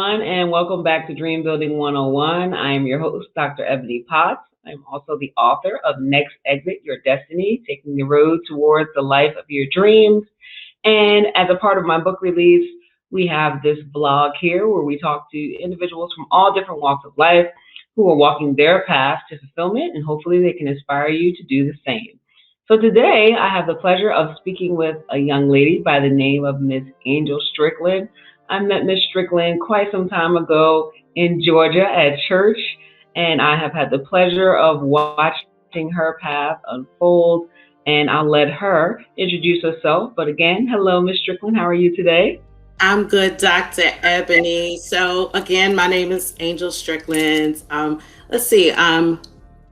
everyone, and welcome back to Dream Building 101. I am your host, Dr. Ebony Potts. I'm also the author of Next Exit Your Destiny, Taking the Road Towards the Life of Your Dreams. And as a part of my book release, we have this blog here where we talk to individuals from all different walks of life who are walking their path to fulfillment, and hopefully they can inspire you to do the same. So today, I have the pleasure of speaking with a young lady by the name of Miss Angel Strickland. I met Miss Strickland quite some time ago in Georgia at church, and I have had the pleasure of watching her path unfold, and I'll let her introduce herself. But again, hello, Miss Strickland. How are you today? I'm good, Dr. Ebony. So again, my name is Angel Strickland. I'm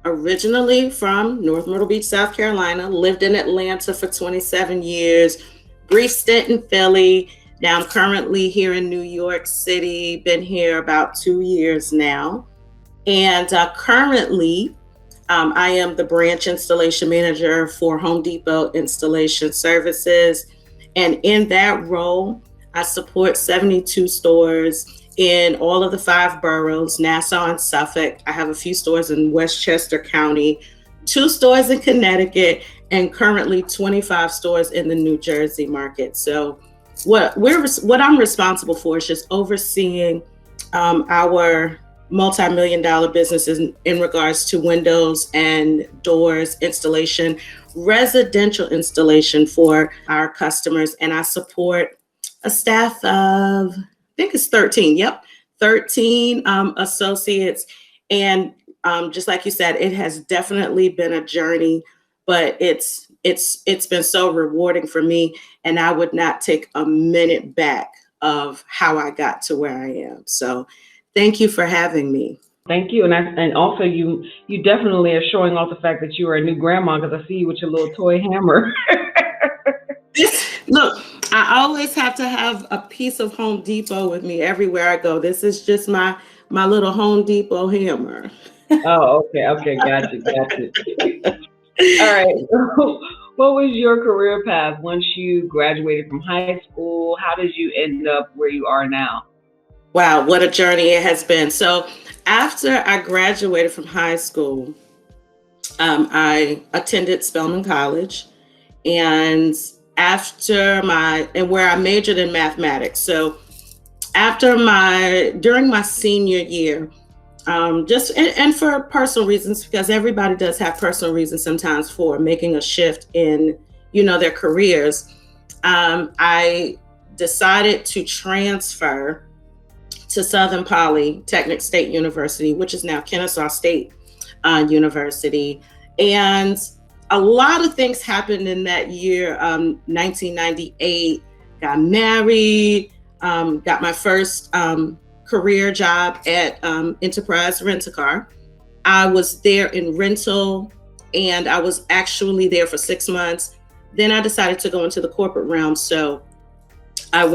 originally from North Myrtle Beach, South Carolina, lived in Atlanta for 27 years, brief stint in Philly. Now I'm currently here in New York City, been here about 2 years now. And currently, I am the branch installation manager for Home Depot Installation Services. And in that role, I support 72 stores in all of the 5 boroughs, Nassau and Suffolk. I have a few stores in Westchester County, 2 stores in Connecticut, and currently 25 stores in the New Jersey market. So what I'm responsible for is just overseeing our multi-million-dollar businesses in regards to windows and doors installation, residential installation for our customers. And I support a staff of, I think it's 13. Yep, 13 associates. And just like you said, it has definitely been a journey, but it's been so rewarding for me. And I would not take a minute back of how I got to where I am. So thank you for having me. Thank you. And also you definitely are showing off the fact that you are a new grandma, because I see you with your little toy hammer. Look, I always have to have a piece of Home Depot with me everywhere I go. This is just my little Home Depot hammer. Oh, okay, gotcha. All right. So, what was your career path once you graduated from high school? How did you end up where you are now? Wow, what a journey it has been. So after I graduated from high school, I attended Spelman College, and where I majored in mathematics. So during my senior year, and for personal reasons, because everybody does have personal reasons sometimes for making a shift in, their careers, I decided to transfer to Southern Polytechnic State University, which is now Kennesaw State University. And a lot of things happened in that year, 1998, got married, got my first career job at Enterprise Rent-A-Car. I was there in rental, and I was actually there for 6 months. Then I decided to go into the corporate realm. So I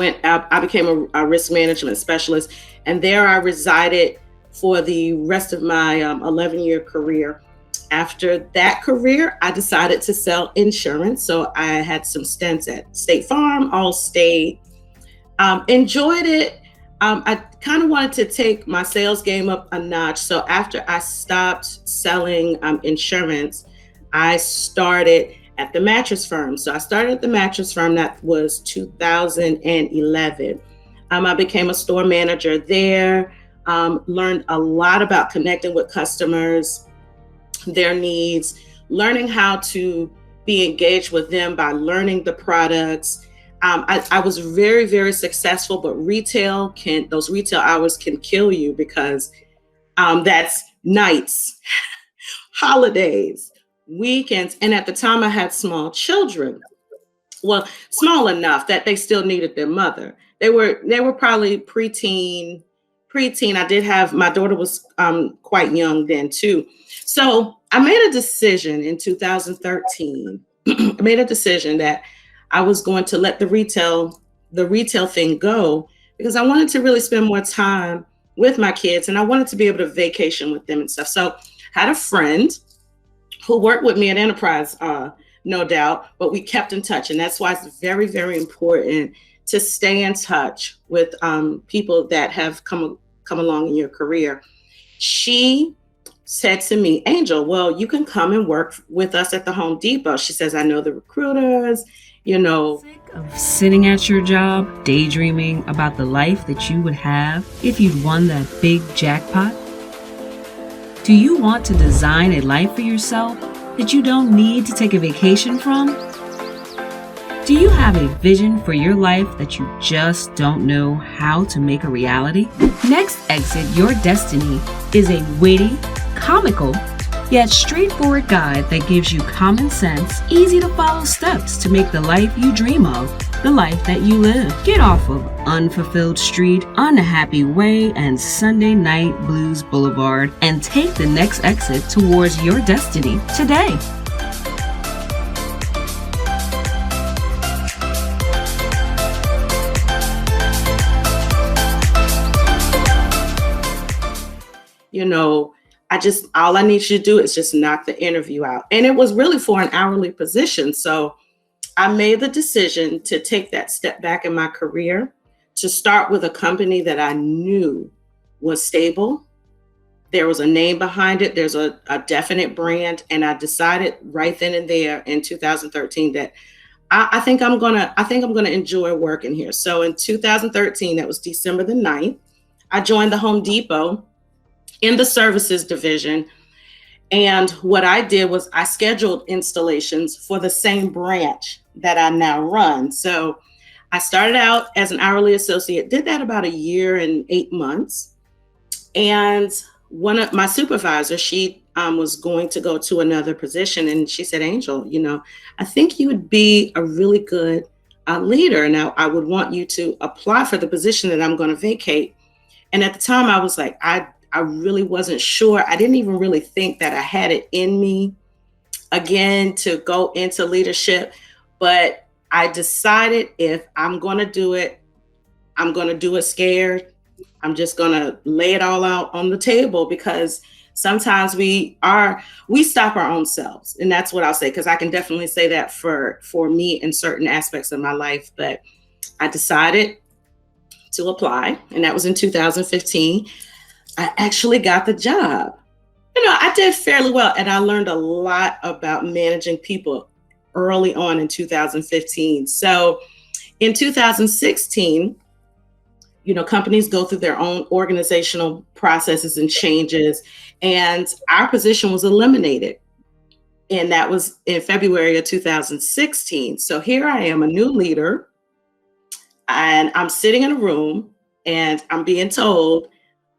became a risk management specialist, and there I resided for the rest of my 11-year career. After that career, I decided to sell insurance. So I had some stints at State Farm, Allstate, enjoyed it. I kind of wanted to take my sales game up a notch. So after I stopped selling insurance, I started at the mattress firm. So I started at the mattress firm. That was 2011. I became a store manager there, learned a lot about connecting with customers, their needs, learning how to be engaged with them by learning the products. I was very, very successful, but those retail hours can kill you, because that's nights, holidays, weekends. And at the time I had small children. Well, small enough that they still needed their mother. They were probably preteen. I did have, my daughter was quite young then too. So I made a decision in 2013. I made a decision that I was going to let the retail thing go, because I wanted to really spend more time with my kids, and I wanted to be able to vacation with them and stuff. So I had a friend who worked with me at Enterprise, no doubt, but we kept in touch. And that's why it's very, very important to stay in touch with people that have come along in your career. She said to me, Angel, well, you can come and work with us at the Home Depot. She says, I know the recruiters, Sick of sitting at your job, daydreaming about the life that you would have if you'd won that big jackpot? Do you want to design a life for yourself that you don't need to take a vacation from? Do you have a vision for your life that you just don't know how to make a reality? Next Exit Your Destiny is a witty, comical, yet straightforward guide that gives you common sense, easy to follow steps to make the life you dream of the life that you live. Get off of Unfulfilled Street, Unhappy Way, and Sunday Night Blues Boulevard and take the next exit towards your destiny today. All I need you to do is just knock the interview out. And it was really for an hourly position. So I made the decision to take that step back in my career, to start with a company that I knew was stable. There was a name behind it. There's a definite brand. And I decided right then and there in 2013 that I think I'm gonna enjoy working here. So in 2013, that was December the 9th, I joined the Home Depot in the services division. And what I did was I scheduled installations for the same branch that I now run. So I started out as an hourly associate, did that about a year and 8 months. And one of my supervisors, she was going to go to another position. And she said, Angel, I think you would be a really good leader. Now, I would want you to apply for the position that I'm going to vacate. And at the time I was like, I really wasn't sure. I didn't even really think that I had it in me again to go into leadership. But I decided if I'm going to do it, I'm going to do it scared. I'm just going to lay it all out on the table, because sometimes we stop our own selves. And that's what I'll say, because I can definitely say that for me in certain aspects of my life. But I decided to apply, and that was in 2015. I actually got the job. I did fairly well, and I learned a lot about managing people early on in 2015. So in 2016, companies go through their own organizational processes and changes, and our position was eliminated. And that was in February of 2016. So here I am, a new leader, and I'm sitting in a room and I'm being told,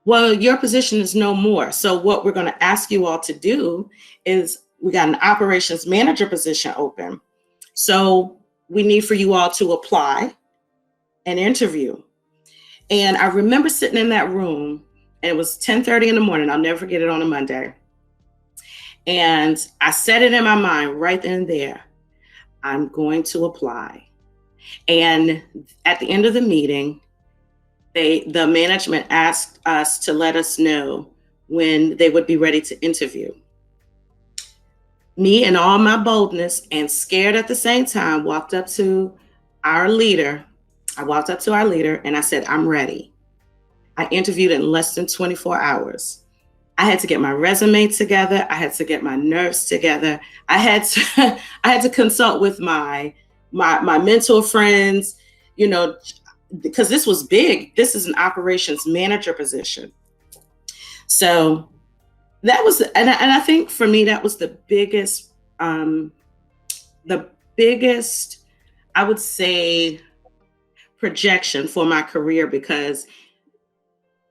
well, your position is no more. So what we're going to ask you all to do is, we got an operations manager position open. So we need for you all to apply and interview. And I remember sitting in that room, and it was 10:30 in the morning. I'll never forget it, on a Monday. And I said it in my mind right then and there, I'm going to apply. And at the end of the meeting, the management asked us to let us know when they would be ready to interview. Me, in all my boldness and scared at the same time, walked up to our leader. I walked up to our leader and I said, I'm ready. I interviewed in less than 24 hours. I had to get my resume together. I had to get my nerves together. I had to consult with my mentor friends, because this was big. This is an operations manager position. So that was, and I think for me, that was the biggest, I would say, projection for my career, because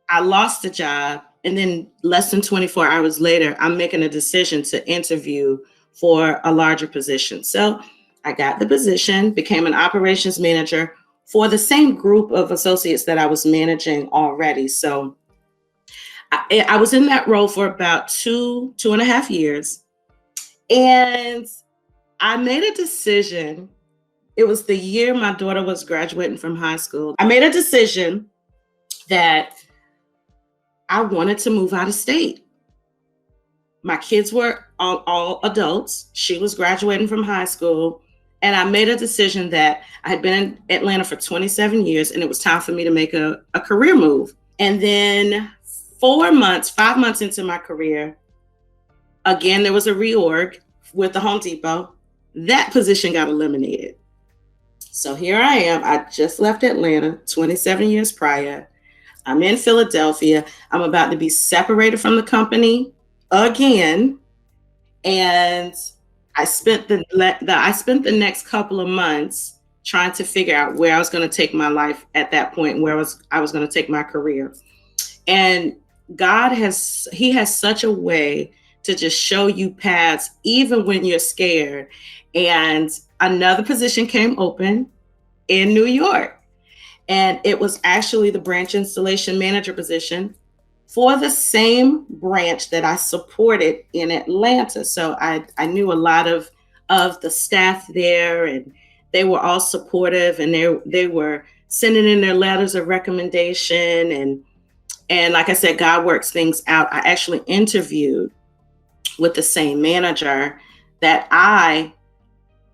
I lost the job. And then less than 24 hours later, I'm making a decision to interview for a larger position. So I got the position, became an operations manager for the same group of associates that I was managing already. So I was in that role for about 2.5 years. And I made a decision. It was the year my daughter was graduating from high school. I made a decision that I wanted to move out of state. My kids were all adults. She was graduating from high school. And I made a decision that I had been in Atlanta for 27 years and it was time for me to make a career move. And then 5 months into my career, again, there was a reorg with the Home Depot. That position got eliminated. So here I am. I just left Atlanta 27 years prior. I'm in Philadelphia. I'm about to be separated from the company again. And I spent the next couple of months trying to figure out where I was going to take my life at that point, where I was going to take my career. And he has such a way to just show you paths, even when you're scared. And another position came open in New York. And it was actually the branch installation manager position for the same branch that I supported in Atlanta. So I knew a lot of the staff there, and they were all supportive, and they were sending in their letters of recommendation. And like I said, God works things out. I actually interviewed with the same manager that I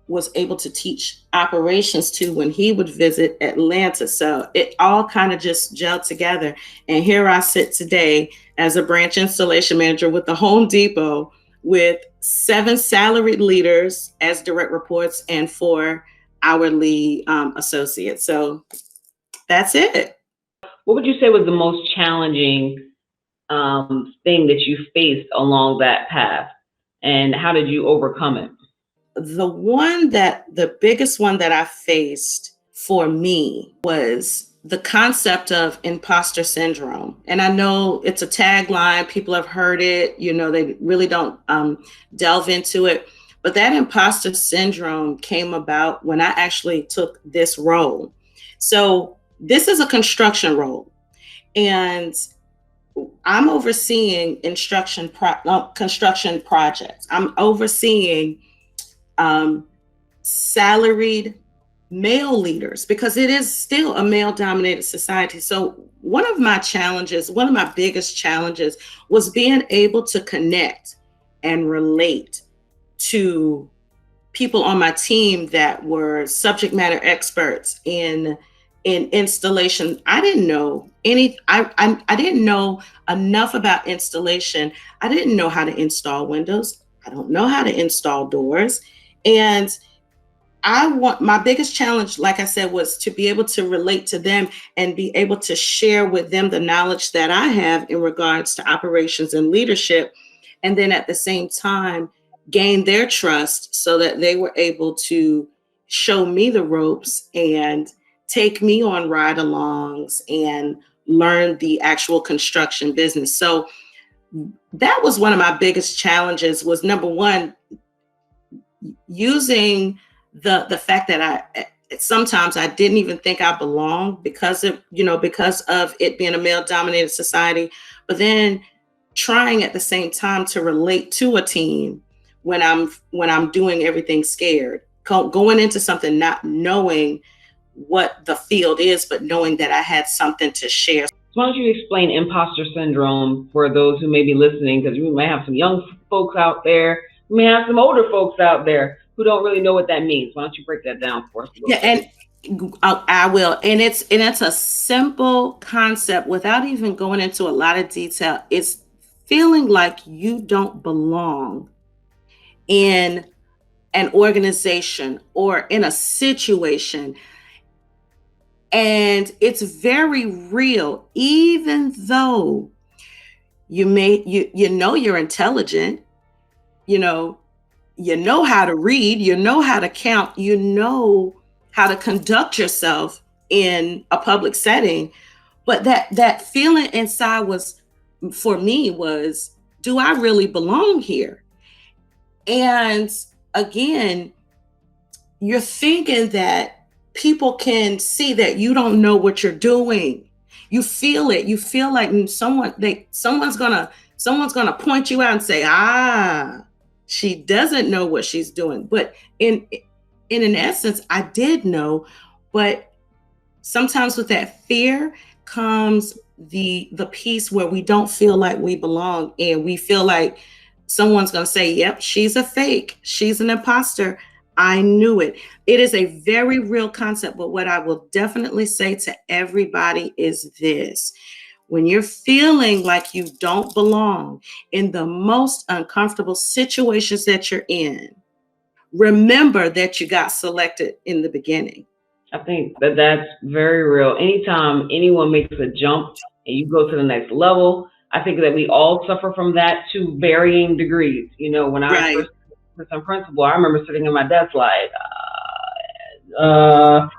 was able to teach operations to when he would visit Atlanta. So it all kind of just gelled together. And here I sit today as a branch installation manager with the Home Depot with 7 salaried leaders as direct reports and 4 hourly associates. So that's it. What would you say was the most challenging thing that you faced along that path, and how did you overcome it? The biggest one that I faced for me was the concept of imposter syndrome. And I know it's a tagline, people have heard it, they really don't delve into it. But that imposter syndrome came about when I actually took this role. So this is a construction role, and I'm overseeing construction projects. I'm overseeing salaried male leaders, because it is still a male-dominated society. So one of my biggest challenges was being able to connect and relate to people on my team that were subject matter experts in installation. I didn't know I didn't know enough about installation. I didn't know how to install windows. I don't know how to install doors. And my biggest challenge, like I said, was to be able to relate to them and be able to share with them the knowledge that I have in regards to operations and leadership. And then at the same time, gain their trust so that they were able to show me the ropes and take me on ride-alongs and learn the actual construction business. So that was one of my biggest challenges, was number one, using the fact that sometimes I didn't even think I belonged because of it being a male-dominated society, but then trying at the same time to relate to a team when I'm doing everything scared, going into something not knowing what the field is, but knowing that I had something to share. Why don't you explain imposter syndrome for those who may be listening, because we may have some young folks out there, we may have some older folks out there who don't really know what that means. Why don't you break that down for us? Yeah, and I will. And it's a simple concept without even going into a lot of detail. It's feeling like you don't belong in an organization or in a situation. And it's very real, even though you're intelligent, you know how to read, you know how to count, you know how to conduct yourself in a public setting. But that feeling inside was, for me, was, do I really belong here? And again, you're thinking that people can see that you don't know what you're doing. You feel it. You feel like someone's gonna point you out and say, she doesn't know what she's doing. But in essence, I did know. But sometimes with that fear comes the piece where we don't feel like we belong, and we feel like someone's gonna say, yep, she's a fake, she's an imposter. I knew it. It is a very real concept, but what I will definitely say to everybody is this. When you're feeling like you don't belong in the most uncomfortable situations that you're in, remember that you got selected in the beginning. I think that that's very real. Anytime anyone makes a jump and you go to the next level, I think that we all suffer from that to varying degrees. When I Right. first was in principal, I remember sitting in my desk like, am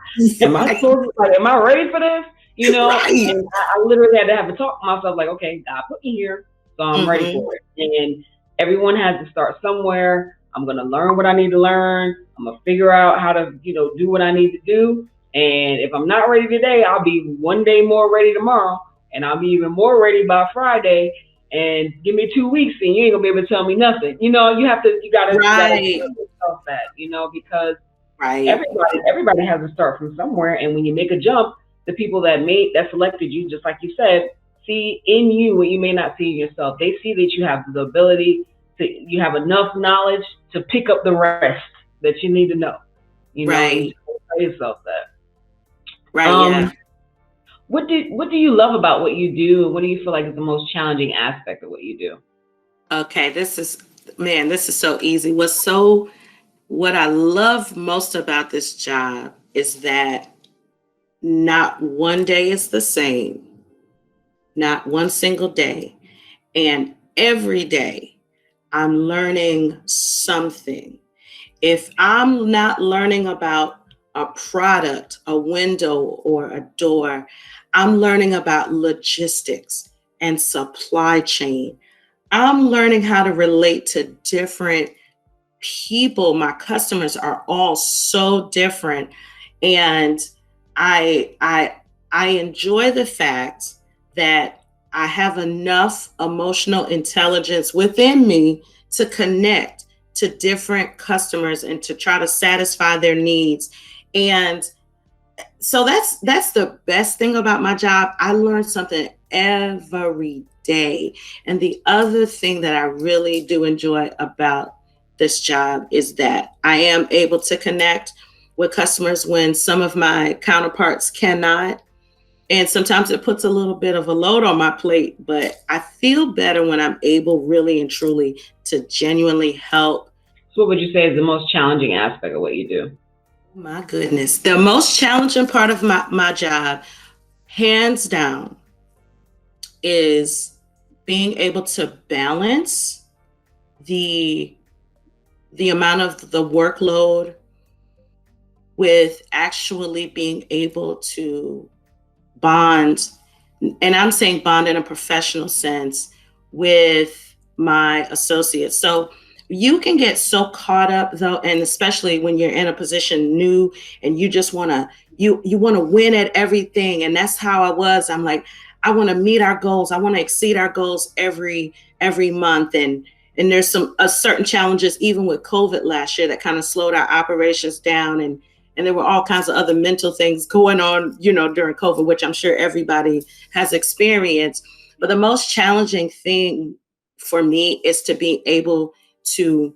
I supposed to, am I ready for this? Right. And I literally had to have to talk to myself like, okay, God put me here, so I'm ready Mhm. for it. And everyone has to start somewhere. I'm going to learn what I need to learn. I'm going to figure out how to, do what I need to do. And if I'm not ready today, I'll be one day more ready tomorrow. And I'll be even more ready by Friday. And give me 2 weeks and you ain't going to be able to tell me nothing. You got to Right. tell yourself that, because Right. everybody has to start from somewhere. And when you make a jump, the people that selected you, just like you said, see in you what you may not see in yourself. They see that you have the ability you have enough knowledge to pick up the rest that you need to know. Right. And you tell yourself that. Right. Yeah. What do you love about what you do, and what do you feel like is the most challenging aspect of what you do? Okay, this is so easy. What I love most about this job is that not one day is the same, not one single day. And every day I'm learning something. If I'm not learning about a product, a window, or a door, I'm learning about logistics and supply chain. I'm learning how to relate to different people. My customers are all so different. And I enjoy the fact that I have enough emotional intelligence within me to connect to different customers and to try to satisfy their needs. And so that's the best thing about my job. I learn something every day. And the other thing that I really do enjoy about this job is that I am able to connect with customers when some of my counterparts cannot. And sometimes it puts a little bit of a load on my plate, but I feel better when I'm able really and truly to genuinely help. So what would you say is the most challenging aspect of what you do? My goodness. The most challenging part of my job, hands down, is being able to balance the amount of the workload with actually being able to bond, and I'm saying bond in a professional sense, with my associates. So you can get so caught up though, and especially when you're in a position new and you just want to you want to win at everything. And that's how I was. I'm like, I want to meet our goals. I want to exceed our goals every month. And there's some certain challenges even with COVID last year that kind of slowed our operations down, and there were all kinds of other mental things going on, during COVID, which I'm sure everybody has experienced. But the most challenging thing for me is to be able to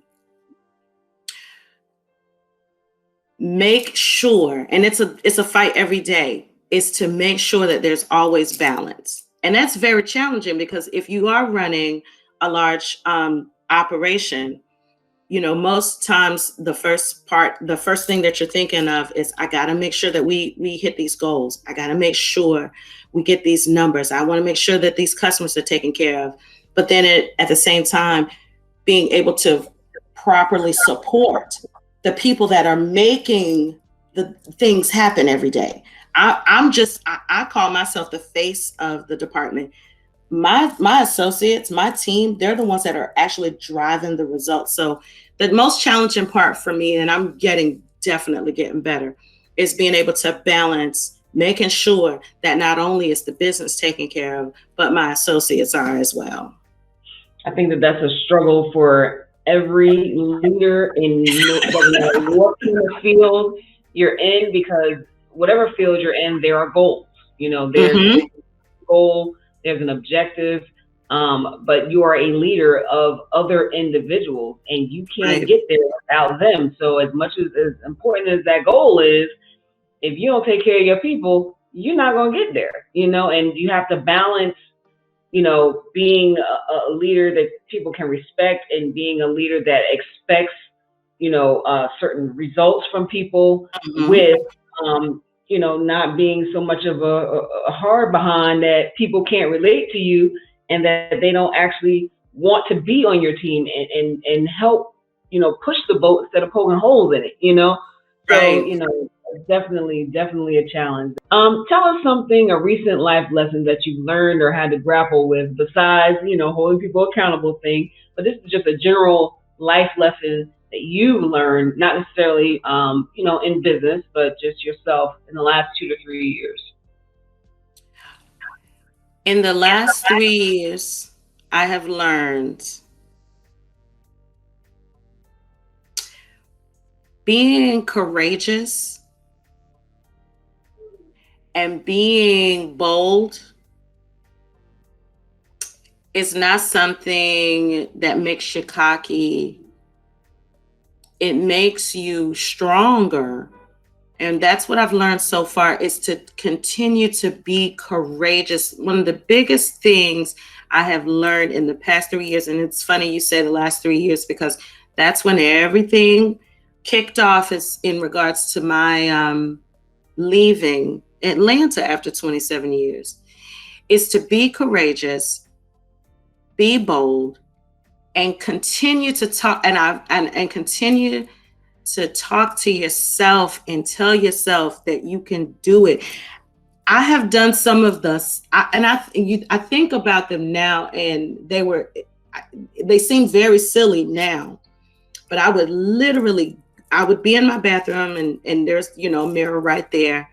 make sure, and it's a fight every day, is to make sure that there's always balance. And that's very challenging because if you are running a large operation, most times the first thing that you're thinking of is, I got to make sure that we hit these goals. I got to make sure we get these numbers. I want to make sure that these customers are taken care of. But then at the same time, being able to properly support the people that are making the things happen every day. I call myself the face of the department. My associates, my team, they're the ones that are actually driving the results. So the most challenging part for me, and I'm definitely getting better, is being able to balance making sure that not only is the business taken care of, but my associates are as well. I think that that's a struggle for every leader in what kind of field you're in, because whatever field you're in, there are goals. There's a goal, there's an objective. but you are a leader of other individuals, and you can't get there without them. So as much as important as that goal is, if you don't take care of your people, you're not going to get there, and you have to balance, being a leader that people can respect and being a leader that expects, certain results from people with, not being so much of a hard behind that people can't relate to you and that they don't actually want to be on your team and help, push the boat instead of poking holes in it, So, it's definitely a challenge. Tell us something, a recent life lesson that you've learned or had to grapple with besides, holding people accountable thing, but this is just a general life lesson that you've learned, not necessarily, in business, but just yourself in the last 2 to 3 years. In the last 3 years, I have learned being courageous and being bold is not something that makes you cocky. It makes you stronger. And that's what I've learned so far, is to continue to be courageous. One of the biggest things I have learned in the past 3 years, and it's funny you say the last 3 years, because that's when everything kicked off, is in regards to my leaving Atlanta after 27 years, is to be courageous, be bold, and continue to talk and continue to talk to yourself and tell yourself that you can do it. I have done some of this, I think about them now, and they seem very silly now, but I would be in my bathroom and there's, a mirror right there.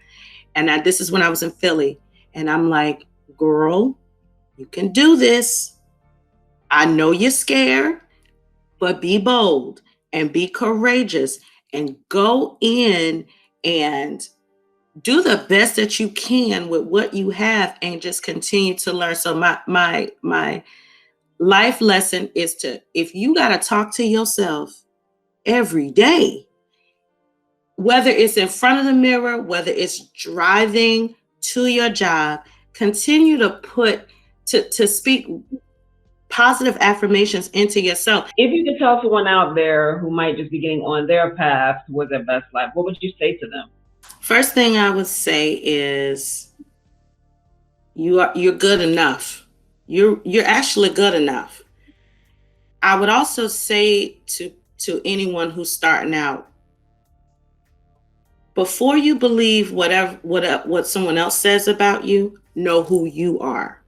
And this is when I was in Philly, and I'm like, girl, you can do this. I know you're scared, but be bold and be courageous and go in and do the best that you can with what you have and just continue to learn. So my life lesson is if you got to talk to yourself every day, whether it's in front of the mirror, whether it's driving to your job, continue to speak positive affirmations into yourself. If you could tell someone out there who might just be getting on their path towards their best life, what would you say to them? First thing I would say is you're good enough. You're actually good enough. I would also say to anyone who's starting out, before you believe what someone else says about you, know who you are.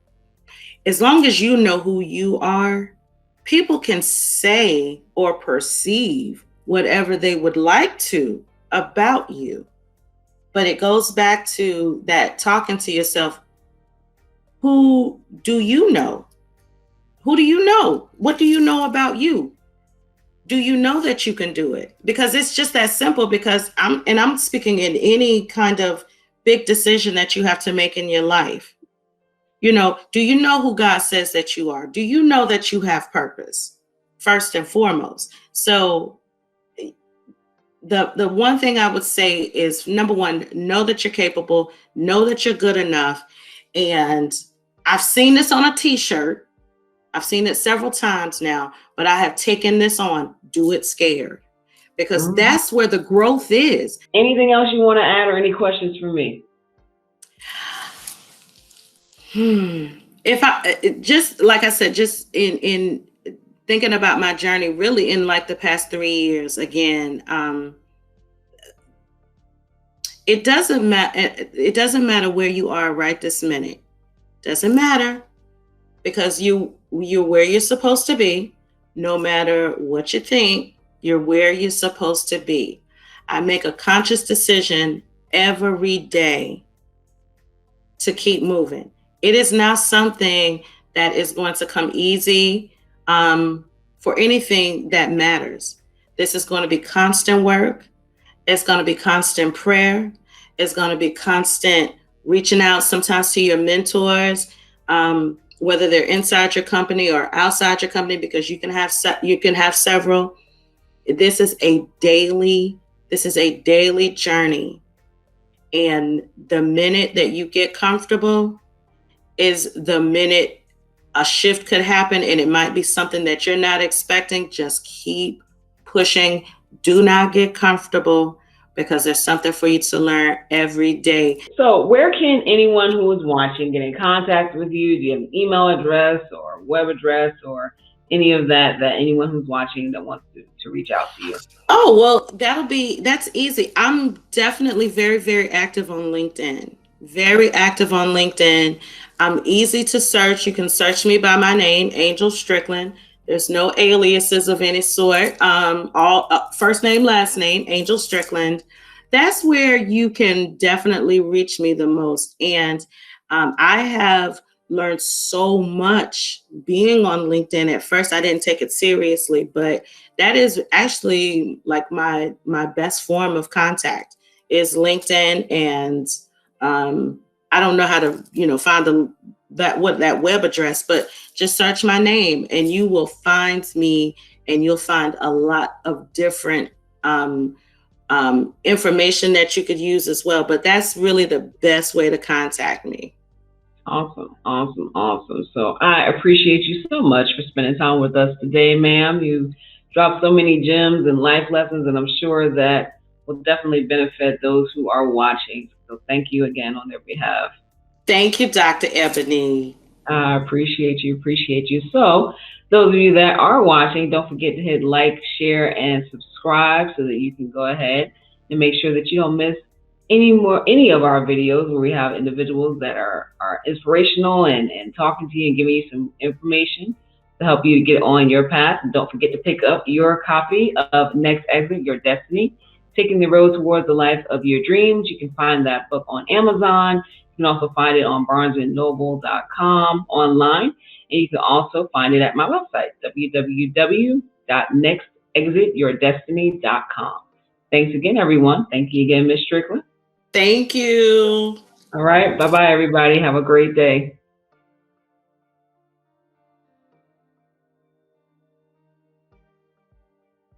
As long as you know who you are, people can say or perceive whatever they would like to about you. But it goes back to that talking to yourself. Who do you know? Who do you know? What do you know about you? Do you know that you can do it? Because it's just that simple. Because I'm speaking in any kind of big decision that you have to make in your life. Do you know who God says that you are? Do you know that you have purpose? First and foremost. So the one thing I would say is, number one, know that you're capable, know that you're good enough. And I've seen this on a t-shirt. I've seen it several times now, but I have taken this on. Do it scared, because that's where the growth is. Anything else you want to add, or any questions for me? If I just, like I said, just in thinking about my journey, really in like the past 3 years, again, it doesn't matter where you are right this minute. Doesn't matter, because you're where you're supposed to be. No matter what you think, you're where you're supposed to be. I make a conscious decision every day to keep moving. It is not something that is going to come easy for anything that matters. This is going to be constant work. It's going to be constant prayer. It's going to be constant reaching out sometimes to your mentors. whether they're inside your company or outside your company, because you can have several. This is a daily journey. And the minute that you get comfortable is the minute a shift could happen, and it might be something that you're not expecting. Just keep pushing. Do not get comfortable, because there's something for you to learn every day. So where can anyone who is watching get in contact with you? Do you have an email address or web address or any of that anyone who's watching that wants to reach out to you? Oh, well, that's easy. I'm definitely very, very active on LinkedIn. Very active on LinkedIn. I'm easy to search. You can search me by my name, Angel Strickland. There's no aliases of any sort. All first name, last name, Angel Strickland. That's where you can definitely reach me the most. And I have learned so much being on LinkedIn. At first, I didn't take it seriously, but that is actually like my best form of contact is LinkedIn. And I don't know how to, find that web address, but just search my name and you will find me, and you'll find a lot of different information that you could use as well. But that's really the best way to contact me. Awesome. So I appreciate you so much for spending time with us today, ma'am. You dropped so many gems and life lessons, and I'm sure that will definitely benefit those who are watching. So thank you again on their behalf. Thank you, Dr. Ebony. I appreciate you. So those of you that are watching, don't forget to hit like, share, and subscribe so that you can go ahead and make sure that you don't miss any of our videos where we have individuals that are inspirational and talking to you and giving you some information to help you to get on your path. And don't forget to pick up your copy of Next Exit, Your Destiny, Taking the Road Towards the Life of Your Dreams. You can find that book on Amazon. You can also find it on barnesandnoble.com online. And you can also find it at my website, www.nextexityourdestiny.com. Thanks again, everyone. Thank you again, Ms. Strickland. Thank you. All right. Bye-bye, everybody. Have a great day.